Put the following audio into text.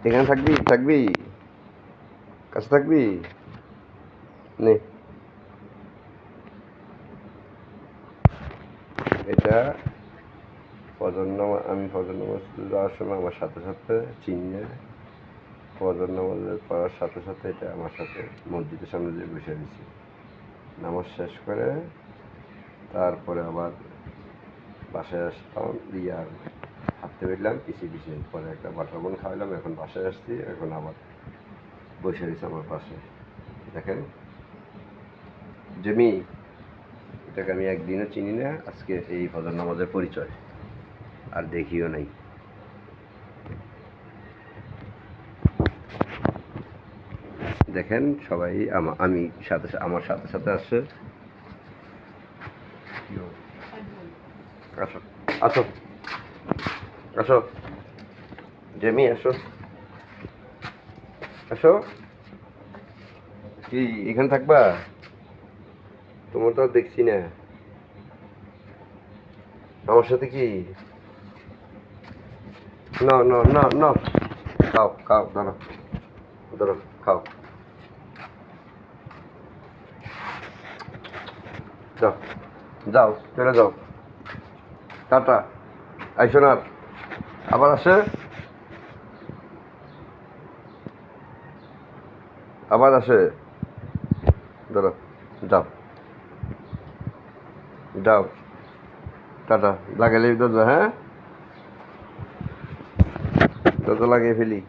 এখানে থাকবি থাকবি কাছে থাকবি নে এটা আমি ফজর নামাজ যাওয়ার সময় আমার সাথে সাথে চিনে ফজর নামাজের পড়ার সাথে সাথে এটা আমার সাথে মসজিদের সামনে দিয়ে বসে দিছি। নামাজ শেষ করে তারপরে আবার বাসায় আসলাম আর হাঁটতে বেরলাম পিছিয়ে পরে একটা বাটার বোন খাওয়ালাম। এখন বাসায় আসছি, এখন আবার বসে দিয়েছে আমার পাশে। দেখেন জেমি, এটাকে আমি একদিনও চিনি না, আজকে এই ফজর নামাজের পরিচয় আর দেখিও নাই। দেখেন সবাই আমি সাথে আমার সাথে সাথে আসছে। আসো আসো আসো জেমি, আসো আসো। কি এখানে থাকবা? তোমার তো আর দেখছি না। আমার সাথে কি না না না না, খাও খাও, ধরো ধরো খাও, যাও যাও চলে যাও, টাটা। আইসো না আবার আসে, আবার আসে, ধরো যাও যাও, টাটা। লাগাইলে দরজা, হ্যাঁ দরজা লাগিয়ে ফেলি।